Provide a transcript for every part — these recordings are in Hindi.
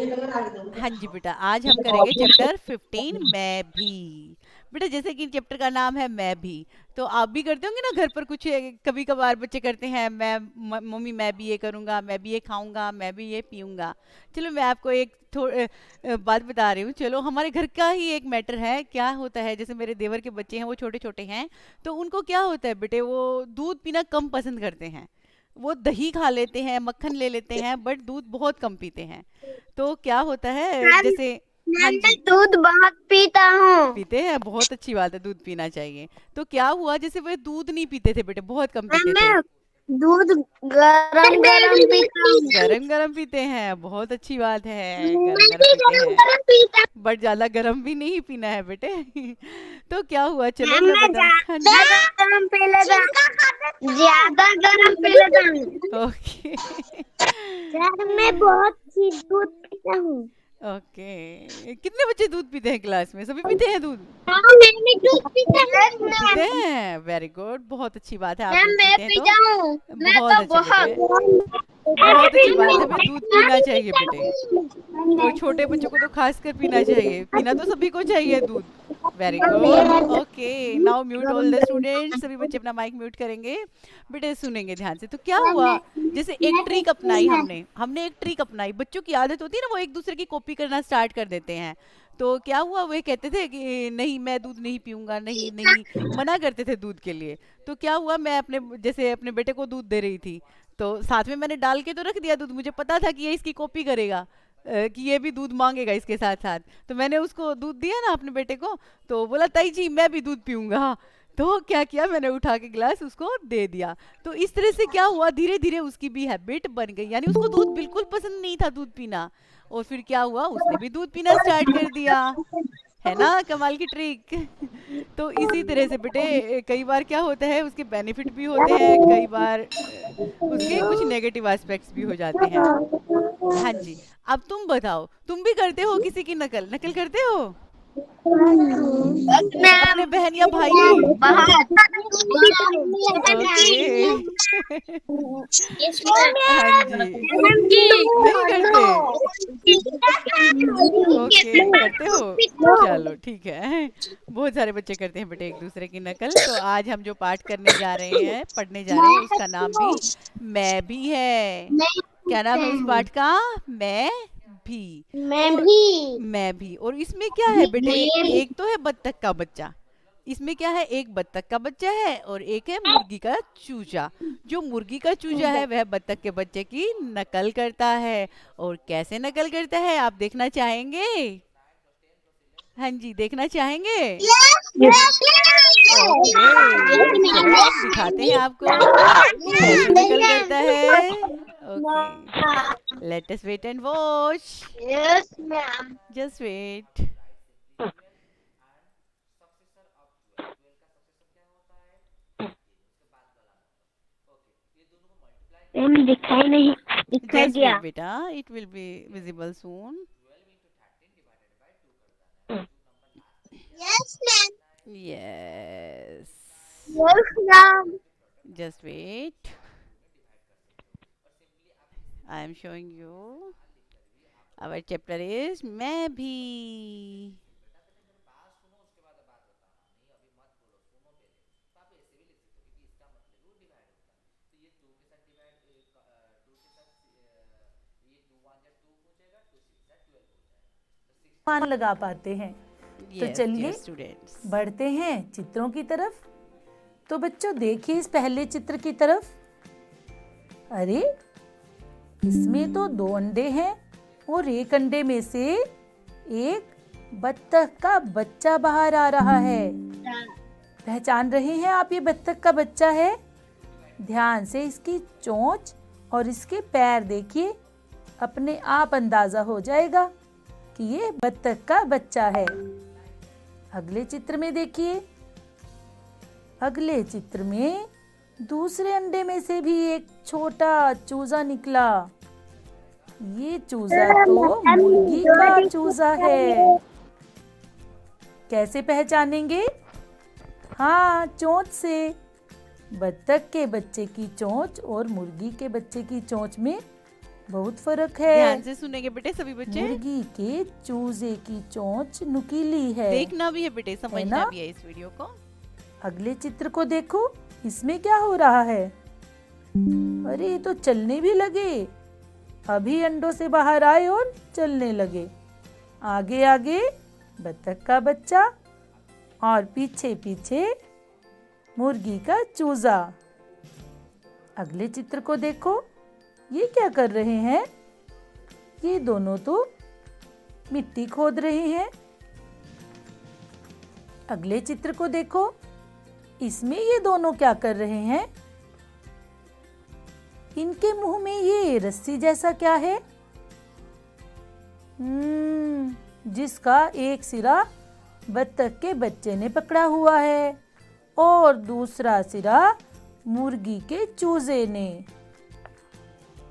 हाँ जी बेटा, आज हम करेंगे चैप्टर 15 मैं भी। बेटा जैसे कि चैप्टर का नाम है मैं भी, तो आप भी करते होंगे ना घर पर कुछ। कभी कभार बच्चे करते हैं, मम्मी मैं भी ये करूँगा, मैं भी ये खाऊंगा, मैं भी ये पीऊंगा। चलो मैं आपको एक बात बता रही हूँ। चलो हमारे घर का ही एक मैटर है। क्या होता है, जैसे मेरे देवर के बच्चे हैं, वो छोटे छोटे हैं। तो उनको क्या होता है बेटे, वो दूध पीना कम पसंद करते हैं। वो दही खा लेते हैं, मक्खन ले लेते हैं, बट दूध बहुत कम पीते हैं। तो क्या होता है, मैम जैसे। हाँ मैम मैं जी। दूध बहुत पीता हूँ। पीते हैं, बहुत अच्छी बात है, दूध पीना चाहिए। तो क्या हुआ, जैसे वे दूध नहीं पीते थे बेटे, बहुत कम मैम पीते थे। मैं दूध गरम गरम पीता हूँ। गरम गरम पीते हैं, बहुत अच्छी बात है, गरम मैं गरम भी पीते गरम हैं। गरम पीता बट ज्यादा गरम भी नहीं पीना है बेटे। तो क्या हुआ, हूँ। चलो मैम मैं मैं बता। हाँ जी। ज्यादा गरम पी लेता हूँ। ज्यादा गरम पी लेता हूँ। ओके। सर मैं बहुत चीज दूध पीता हूँ। ओके, कितने बच्चे दूध पीते हैं क्लास में, सभी पीते हैं दूध? हाँ मैं भी दूध पीता हूँ। पीते हैं, वेरी गुड, बहुत अच्छी बात है, आप मैम दूध मैं पीते हैं तो। पीता हूँ। मैं बहुत तो अच्छे बेटे, बहुत। बहुत अच्छी बात है, हमें दूध पीना चाहिए बेटे। और छोटे बच्चों को तो खासकर पीना चाहिए, पीना तो सभी को चाहिए दूध। Very good. Okay, now mute all the students, सभी बच्चे अपना माइक म्यूट करेंगे। बेटे सुनेंगे ध्यान से। तो क्या हुआ, जैसे एक ट्रिक अपनाई हमने हमने एक ट्रिक अपनाई। बच्चों की आदत होती है ना, वो एक दूसरे की कॉपी करना स्टार्ट कर देते हैं। तो क्या हुआ, वो कहते थे कि नहीं मैं दूध नहीं पीऊंगा, नहीं नहीं, मना करते थे दूध के लिए। तो क्या हुआ, मैं अपने जैसे अपने बेटे को दूध दे रही थी, तो साथ में मैंने डाल के तो रख दिया दूध, मुझे पता था कि ये इसकी कॉपी करेगा, कि ये भी दूध मांगेगा इसके साथ साथ। तो मैंने उसको दूध दिया ना अपने बेटे को, तो बोला ताई जी मैं भी दूध पीऊंगा। तो क्या किया, मैंने उठा के गिलास उसको दे दिया। तो इस तरह से क्या हुआ, धीरे धीरे उसकी भी हैबिट बन गई, यानी उसको दूध बिल्कुल पसंद नहीं था दूध पीना। और फिर क्या हुआ, उसने भी दूध पीना स्टार्ट कर दिया। है ना कमाल की ट्रिक। तो इसी तरह से बेटे कई बार क्या होता है, उसके बेनिफिट भी होते हैं, कई बार उसके कुछ नेगेटिव एस्पेक्ट्स भी हो जाते हैं। हाँ जी। अब तुम बताओ, तुम भी करते हो किसी की नकल नकल करते हो? मैम अपने बहन या भाई की? बहुत ओके। Yes ma'am. हाँ जी। नहीं करते? ओके, करते हो? चलो ठीक है। बहुत सारे बच्चे करते हैं बेटे एक दूसरे की नकल। तो आज हम जो पाठ करने जा रहे हैं, पढ़ने जा रहे हैं, उसका नाम भी मैं भी है। क्या नाम है उस पाठ का? मैं भी। मैं और भी। मैं भी, और इसमें क्या है बेटे, एक तो है बत्तख का बच्चा। इसमें क्या है, एक बत्तख का बच्चा है और एक है मुर्गी का चूजा। जो मुर्गी का चूजा है वह बत्तख के बच्चे की नकल करता है। और कैसे नकल करता है, आप देखना चाहेंगे? हाँ जी, देखना चाहेंगे? ओके, चलो दिखाते हैं आपको कि कैसे नकल करता है। Okay, let us wait and watch. Yes ma'am. Just wait. Ma'am दिखाई नहीं, दिखाई जस्ट वेट दिया। बेटा, it will be visible soon. Yes ma'am. Yes, yes ma'am. just wait, I am showing you. Our chapter is मैं भी। मान लगा पाते हैं। तो Yes dear चलिए students. बढ़ते हैं चित्रों की तरफ। तो बच्चों देखिए इस पहले चित्र की तरफ। अरे इसमें तो दो अंडे हैं और एक अंडे में से एक बत्तख का बच्चा बाहर आ रहा है। पहचान रहे हैं आप ये बत्तख का बच्चा है? ध्यान से इसकी चोंच और इसके पैर देखिए, अपने आप अंदाजा हो जाएगा कि ये बत्तख का बच्चा है। अगले चित्र में देखिए। अगले चित्र में दूसरे अंडे में से भी एक छोटा चूजा निकला। ये चूजा तो मुर्गी का चूजा है। कैसे पहचानेंगे? हाँ, चोंच से। बत्तख के बच्चे की चोंच और मुर्गी के बच्चे की चोंच में बहुत फर्क है। ध्यान से सुनेंगे बेटे सभी बच्चे। मुर्गी के चूजे की चोंच नुकीली है। देखना भी है बेटे, समझना ना? भी है इस वीडियो को। अगले चित्र को देखो, इसमें क्या हो रहा है? अरे ये तो चलने भी लगे। अभी अंडों से बाहर आए और चलने लगे। आगे आगे बत्तख का बच्चा और पीछे पीछे मुर्गी का चूजा। अगले चित्र को देखो, ये क्या कर रहे हैं? ये दोनों तो मिट्टी खोद रहे हैं। अगले चित्र को देखो, इसमें ये दोनों क्या कर रहे हैं? इनके मुंह में ये रस्सी जैसा क्या है? जिसका एक सिरा बत्तख के बच्चे ने पकड़ा हुआ है और दूसरा सिरा मुर्गी के चूजे ने।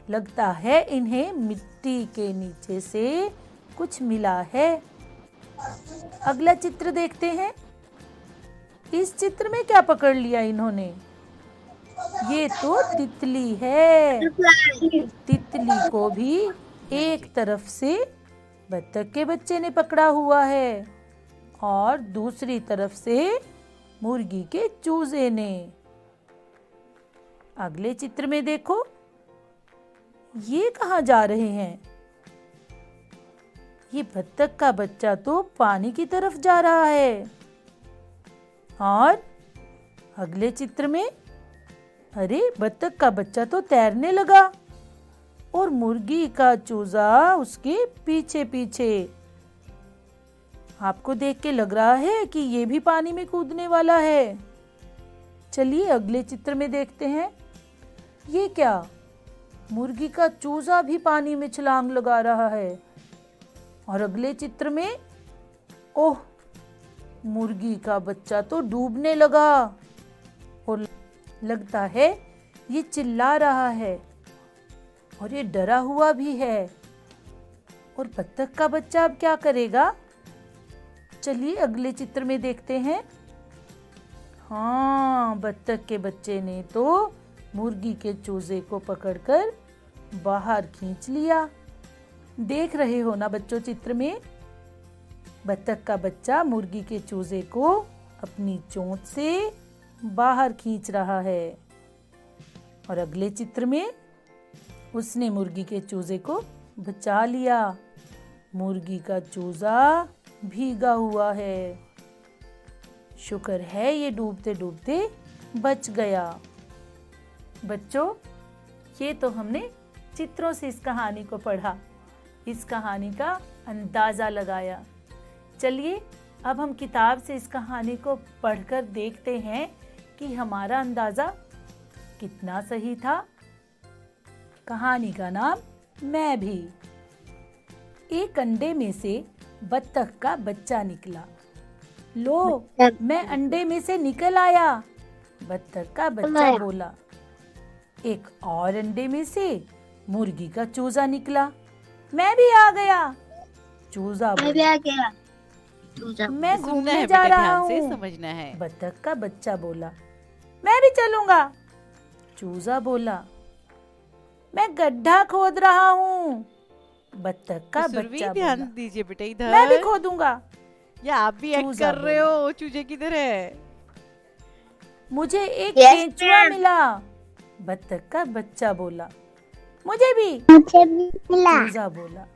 लगता है इन्हें मिट्टी के नीचे से कुछ मिला है। अगला चित्र देखते हैं। इस चित्र में क्या पकड़ लिया इन्होंने? ये तो तितली है। तितली को भी एक तरफ से बत्तख के बच्चे ने पकड़ा हुआ है और दूसरी तरफ से मुर्गी के चूजे ने। अगले चित्र में देखो, ये कहाँ जा रहे हैं? ये बत्तख का बच्चा तो पानी की तरफ जा रहा है और अगले चित्र में अरे बत्तख का बच्चा तो तैरने लगा और मुर्गी का चूजा उसके पीछे पीछे। आपको देख के लग रहा है कि ये भी पानी में कूदने वाला है। चलिए अगले चित्र में देखते हैं। ये क्या? मुर्गी का चूजा भी पानी में छलांग लगा रहा है और अगले चित्र में ओह, मुर्गी का बच्चा तो डूबने लगा और लगता है ये चिल्ला रहा है और ये डरा हुआ भी है। और बत्तख का बच्चा अब क्या करेगा? चलिए अगले चित्र में देखते हैं। हाँ, बत्तख के बच्चे ने तो मुर्गी के चूजे को पकड़कर बाहर खींच लिया। देख रहे हो ना बच्चों चित्र में? बत्तख का बच्चा मुर्गी के चूजे को अपनी चोंच से बाहर खींच रहा है और अगले चित्र में उसने मुर्गी के चूजे को बचा लिया। मुर्गी का चूजा भीगा हुआ है। शुक्र है ये डूबते डूबते बच गया। बच्चों, ये तो हमने चित्रों से इस कहानी को पढ़ा, इस कहानी का अंदाजा लगाया। चलिए अब हम किताब से इस कहानी को पढ़कर देखते हैं कि हमारा अंदाजा कितना सही था। कहानी का नाम मैं भी। एक अंडे में से बत्तख का बच्चा निकला। लो, मैं अंडे में से निकल आया, बत्तख का बच्चा बोला। एक और अंडे में से मुर्गी का चूजा निकला। मैं भी आ गया, चूजा बोला। मैं घूमने जा रहा हूँ, समझना है। बत्तख का बच्चा बोला। मैं भी चलूंगा, चूजा बोला। मैं गड्ढा खोद रहा हूँ, बत्तख का बच्चा ध्यान बोला। दीजिए बेटा इधर। मैं भी खोदूंगा, या आप भी एक्ट कर रहे हो चूजे की तरह। मुझे एक केंचुआ मिला, बत्तख का बच्चा बोला। मुझे भी मिला, चूजा बोला।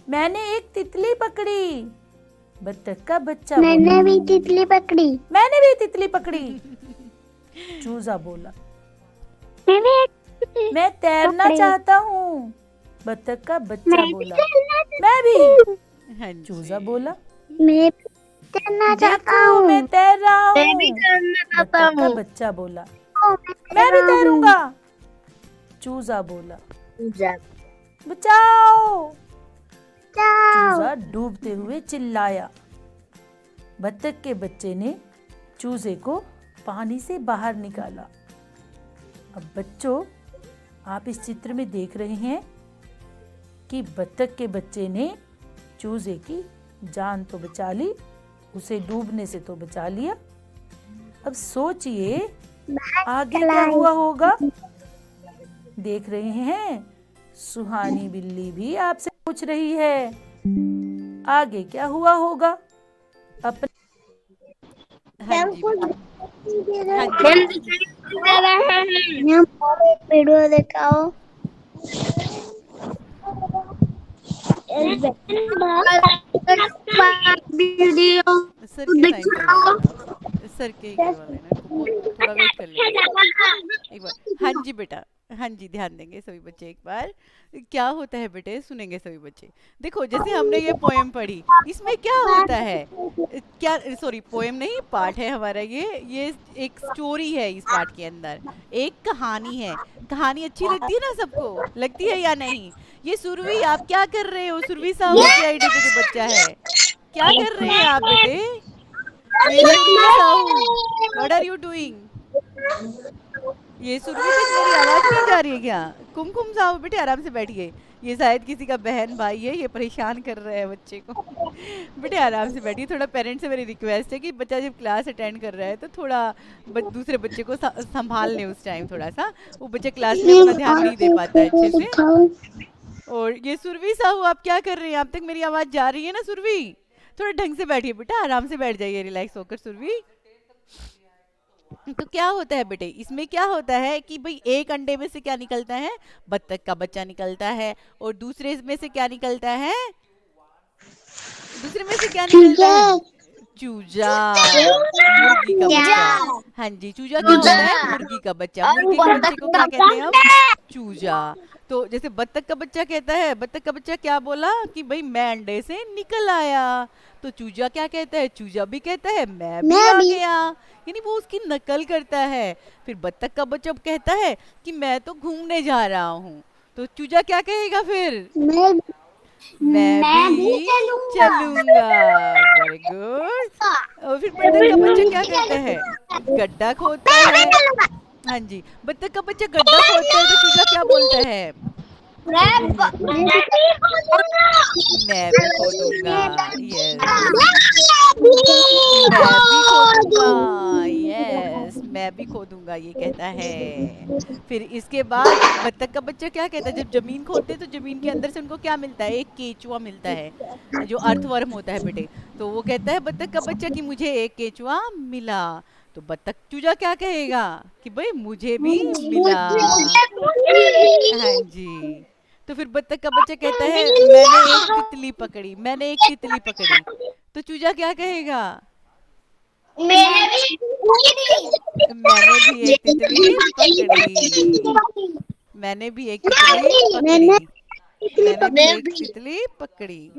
मैंने एक तितली पकड़ी, बत्तख का बच्चा बोला। मैंने भी तितली पकड़ी, मैंने भी तितली पकड़ी, चूजा बोला। मैं तैरना चाहता हूँ, बत्तख का बच्चा बोला। मैं भी, चूजा बोला। मैं तैरना चाहता देखो हूँ, मैं तैर रहा हूँ, मैं भी तैरना चाहता बत्तख का हूँ। बच्चा बोला। मैं भी तैरूंगा, चूजा बोला। बचाओ, चूजा डूबते हुए चिल्लाया। बत्तख के बच्चे ने चूजे को पानी से बाहर निकाला। अब बच्चों, आप इस चित्र में देख रहे हैं कि बत्तख के बच्चे ने चूजे की जान तो बचा ली, उसे डूबने से तो बचा लिया। अब सोचिए आगे क्या हुआ होगा। देख रहे हैं सुहानी बिल्ली भी आपसे पूछ रही है, आगे क्या हुआ होगा? अपने हाँ जी बच्चों, हाँ जी हम बच्चों। दिखाई दे रहे हैं। हम और एक वीडियो दिखाओ। वीडियो सर के साइन करवा दिखाओ। लेना, सर के ही करवा लेना, को थोड़ा वेट कर लेना एक बार। हाँ जी बेटा, हाँ जी, ध्यान देंगे सभी बच्चे एक बार। क्या होता है बेटे, सुनेंगे सभी बच्चे। देखो जैसे हमने ये पोएम पढ़ी, इसमें क्या होता है, क्या, सॉरी पोएम नहीं, पाठ है हमारा ये एक स्टोरी है इस पाठ के अंदर, एक कहानी है। कहानी अच्छी लगती है ना सबको, लगती है या नहीं? ये सुरभि, आप क्या कर रहे हो? सुरभि साहू की आईडी पे जो बच्चा है, क्या कर रहे हैं आप बेटे? ये Surabhi Sahu, what are you doing? ये सुरभि तक मेरी आवाज नहीं जा रही है क्या? कुमकुम साहू बेटे आराम से बैठिए, ये शायद किसी का बहन भाई है, ये परेशान कर रहा है बच्चे को। बेटे आराम से बैठिए, थोड़ा पेरेंट्स से मेरी रिक्वेस्ट है कि बच्चा जब क्लास अटेंड कर रहा है तो थोड़ा दूसरे बच्चे को संभाल ले उस टाइम, थोड़ा सा वो बच्चा क्लास में अपना ध्यान नहीं दे पाता है अच्छे से। और ये सुरभि साहू, आप क्या कर रहे हैं? आप तक मेरी आवाज जा रही है ना सुरभि? थोड़ा ढंग से बैठिए बेटा, आराम से बैठ जाइए रिलैक्स होकर सुरभि। तो क्या होता है बेटे, इसमें क्या होता है कि भाई एक अंडे में से क्या निकलता है? बत्तख का बच्चा निकलता है। और दूसरे में से क्या निकलता है? दूसरे में से क्या निकलता है? चूजा, मुर्गी का बच्चा। हाँ जी, चूजा क्या होता है? मुर्गी का बच्चा। मुर्गी के बच्चे को क्या कहते हैं हम? चूजा। तो जैसे बत्तख का बच्चा कहता है, बत्तख का बच्चा क्या बोला कि भाई मैं अंडे से निकल आया, तो चूजा क्या कहता है? चूजा भी कहता है मैं भी आ गया, यानी वो उसकी नकल करता है। फिर बत्तख का बच्चा कहता है कि मैं तो घूमने जा रहा हूँ, तो चूजा क्या कहेगा फिर? मैं भी चलूंगा। Very good. और फिर बत्तख का बच्चा क्या करता है? गड्ढा खोदता है। हाँ जी, बत्तख का बच्चा गड्ढा खोदता है, तो चूजा क्या बोलता है? मैं भी खोदूंगा। यस, मैं भी खोदूंगा। यस, मैं भी खोदूंगा, ये कहता है। फिर इसके बाद बत्तख का बच्चा क्या कहता है? जब जमीन खोदते हैं तो जमीन के अंदर से उनको क्या मिलता है? एक केचुआ मिलता है, जो अर्थवर्म होता है बेटे। तो वो कहता है बत्तख का बच्चा कि मुझे एक केचुआ मिला। तो बत्तख चूजा क्या कहेगा कि भाई मुझे भी मिला। हाँ जी। तो फिर बत्तख का बच्चा कहता है मैंने एक तितली पकड़ी, मैंने एक तितली पकड़ी। तो चूजा क्या कहेगा? मैंने भी एक तितली पकड़ी, मैंने भी एक तितली पकड़ी, मैंने भी एक तितली पकड़ी।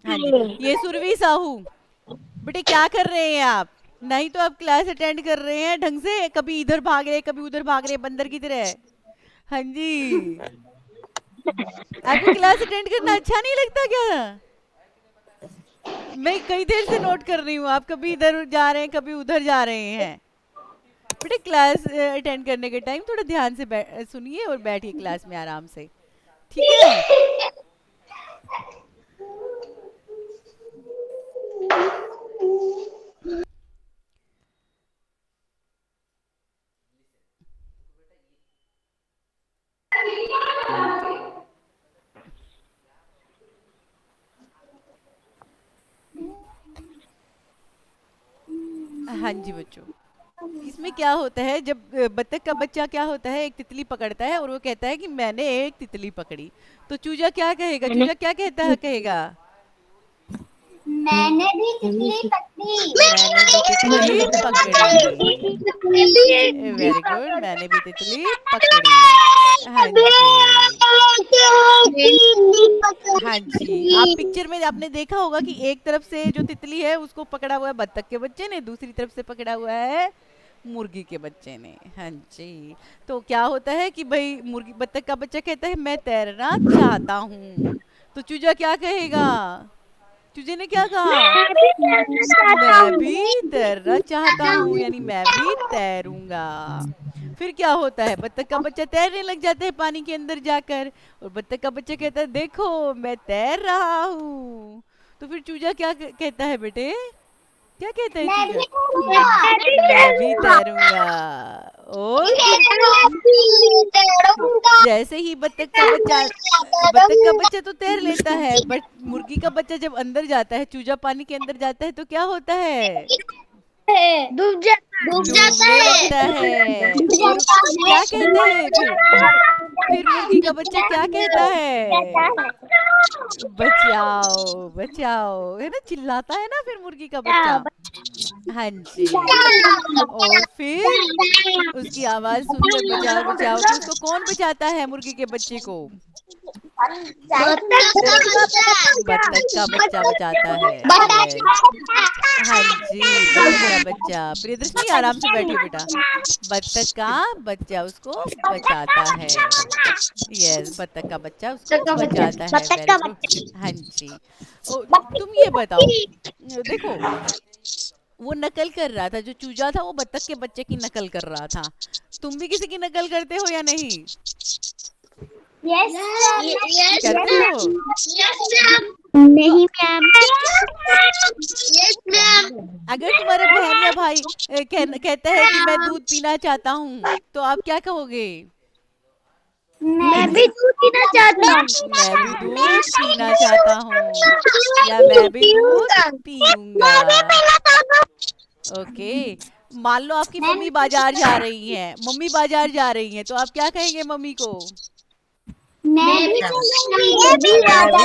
हाँ जी, ये सुरभि साहू बेटे क्या कर रहे हैं आप? नहीं तो आप क्लास अटेंड कर रहे हैं ढंग से, कभी इधर भाग रहे कभी उधर भाग रहे बंदर की तरह। हाँ जी, आपको क्लास अटेंड करना अच्छा नहीं लगता क्या? मैं कई देर से नोट कर रही हूँ, आप कभी इधर जा रहे हैं कभी उधर जा रहे हैं। बेटे क्लास अटेंड करने के टाइम थोड़ा ध्यान से सुनिए और बैठिए क्लास में आराम से, ठीक है? हाँ जी बच्चों, इसमें क्या होता है, जब बत्तख का बच्चा क्या होता है, एक तितली पकड़ता है और वो कहता है कि मैंने एक तितली पकड़ी। तो चूजा क्या कहेगा? चूजा क्या कहता है, कहेगा मैंने भी तितली पकड़ी। मैंने भी तितली पकड़ी। वेरी गुड, मैंने भी तितली पकड़ी। हाँ जी, हाँ जी। आप पिक्चर में आपने देखा होगा कि एक तरफ से जो तितली है उसको पकड़ा हुआ है बत्तख के बच्चे ने, दूसरी तरफ से पकड़ा हुआ है मुर्गी के बच्चे ने। हाँ जी, तो क्या होता है कि भाई मुर्गी बत्तख का बच्चा कहता है मैं तैरना चाहता हूँ, तो चूजा क्या कहेगा? चूजे ने क्या कहा? मैं भी तैरना चाहता हूँ, यानी मैं भी तैरूंगा। फिर क्या होता है, बत्तख का बच्चा तैरने लग जाता है पानी के अंदर जाकर, और बत्तख का बच्चा कहता है देखो मैं तैर रहा हूँ। तो फिर चूजा क्या कहता है बेटे? क्या कहता है चूजा? मैं भी तैरूंगा। और जैसे ही बत्तख का बच्चा तो तैर लेता है, बट मुर्गी का बच्चा जब अंदर जाता है, चूजा पानी के अंदर जाता है तो क्या होता है? डूब जाता डूबने है। लगता है। और क्या कहता है फिर मुर्गी का बच्चा क्या कहता है? बचाओ बचाओ, है ना, चिल्लाता है ना फिर मुर्गी का बच्चा। हाँ जी। और फिर उसकी आवाज सुनकर बचाओ बचाओ, तो उसको कौन बचाता है मुर्गी के बच्चे को? बत्तख का बच्चा बचाता है। हाँ जी, बत्तख का बच्चा। प्रियदर्शनी आराम से बैठिए बेटा। बत्तख का बच्चा उसको बचाता है। यस, बत्तख का बच्चा उसको बचाता है। Very good. हाँ जी। तुम ये बताओ, देखो वो नकल कर रहा था, जो चूजा था वो बत्तख के बच्चे की नकल कर रहा था। तुम भी किसी की नकल करते हो या नहीं? करते हो? नहीं मैम। Yes ma'am. अगर तुम्हारा बहन या भाई कहता है कि मैं दूध पीना चाहता हूँ, तो आप क्या कहोगे? मैं भी दूध पीना चाहता हूँ। मैं भी दूध पीना चाहता हूँ, या मैं भी दूध पीऊंगा। ओके। मान लो आपकी मम्मी बाजार जा रही हैं, मम्मी बाजार जा रही हैं, तो आप क्या कहेंगे मम्मी को? मैं भी मैं भी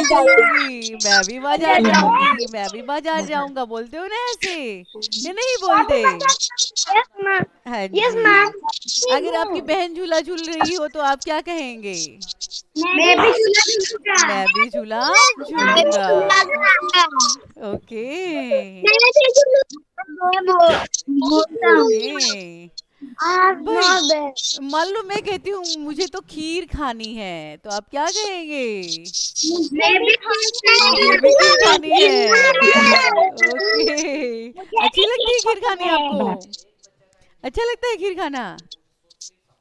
चलूंगी, मैं भी बाजार जाऊंगी, मैं भी बाजार जाऊंगा। बोलते हो ना ऐसे, ये नहीं बोलते? हाँ जी। अगर आपकी बहन झूला झूल रही हो तो आप क्या कहेंगे? मैं भी झूला झूलूंगा। Okay okay. भाई मान लो मैं कहती हूँ मुझे तो खीर खानी है, तो आप क्या कहेंगे? मुझे भी खीर खानी है। ओके। अच्छी लगती है खीर खानी आपको? अच्छा लगता है खीर खाना?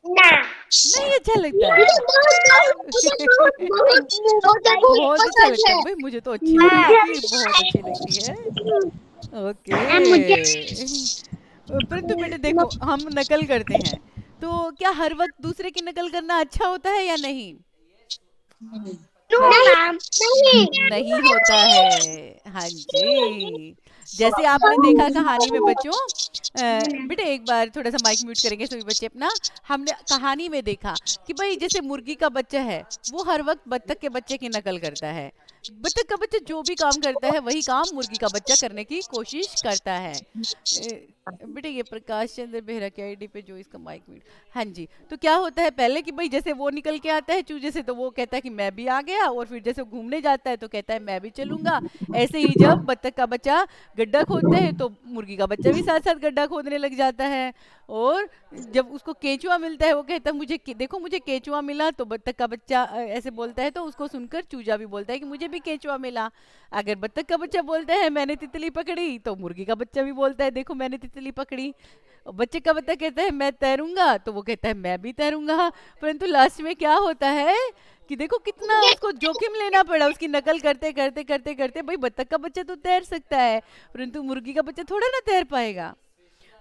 नहीं अच्छा लगता है? बहुत अच्छा लगता है भाई, मुझे तो अच्छी लगती है खीर, बहुत अच्छी लगती है। ओके। परंतु बेटे देखो, हम नकल करते हैं, तो क्या हर वक्त दूसरे की नकल करना अच्छा होता है या नहीं? नहीं होता है। हाँ जी। जैसे आपने देखा कहानी में बच्चों, बेटे एक बार थोड़ा सा माइक म्यूट करेंगे सभी बच्चे अपना। हमने कहानी में देखा कि भाई जैसे मुर्गी का बच्चा है, वो हर वक्त बत्तख के बच्चे की नकल करता है। बत्तख का बच्चा जो भी काम करता है वही काम मुर्गी का बच्चा करने की कोशिश करता है। बेटे ये प्रकाश चंद्र बेहरा की आईडी पे जो इसका माइक म्यूट। हाँ जी। तो क्या होता है पहले कि भाई जैसे वो निकल के आता है चूजे से, तो वो कहता है कि मैं भी आ गया, और फिर जैसे घूमने जाता है तो कहता है मैं भी चलूंगा। ऐसे ही जब बत्तख का बच्चा गड्ढा खोदते हैं तो मुर्गी का बच्चा भी साथ साथ गड्ढा खोदने लग जाता है। और जब उसको केचुआ मिलता है, वो कहता है देखो मुझे केचुआ मिला, तो बत्तख का बच्चा ऐसे बोलता है, तो उसको सुनकर चूजा भी बोलता है कि मुझे भी केचुआ मिला। अगर बत्तख का बच्चा बोलता है मैंने तितली पकड़ी, तो मुर्गी का बच्चा भी बोलता है देखो मैंने तितली पकड़ी। बच्चे का बच्चा कहता है मैं तैरूंगा, तो वो कहता है मैं भी तैरूंगा। परंतु लास्ट में क्या होता है कि देखो कितना उसको जोखिम लेना पड़ा, उसकी नकल करते करते करते करते। भाई बत्तख का बच्चा तो तैर सकता है, परंतु मुर्गी का बच्चा थोड़ा ना तैर पाएगा।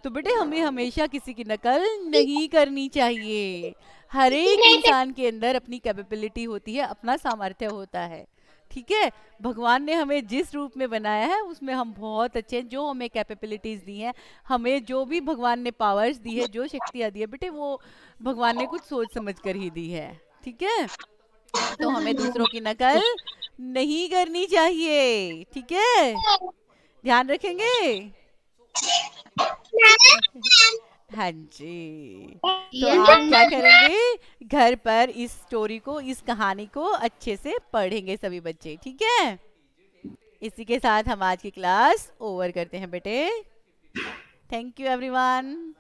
तो बेटे हमें हमेशा किसी की नकल नहीं करनी चाहिए। हर एक इंसान के अंदर अपनी कैपेबिलिटी होती है, अपना सामर्थ्य होता है। ठीक है, भगवान ने हमें जिस रूप में बनाया है उसमें हम बहुत अच्छे हैं। जो हमें कैपेबिलिटीज दी हैं, हमें जो भी भगवान ने पावर्स दी है, जो शक्तियाँ दी है बेटे, वो भगवान ने कुछ सोच समझ कर ही दी है। ठीक है, तो हमें दूसरों की नकल नहीं करनी चाहिए। ठीक है, ध्यान रखेंगे। हाँ जी। तो आप क्या करेंगे, घर पर इस स्टोरी को, इस कहानी को अच्छे से पढ़ेंगे सभी बच्चे। ठीक है, इसी के साथ हम आज की क्लास ओवर करते हैं बेटे। Thank you everyone.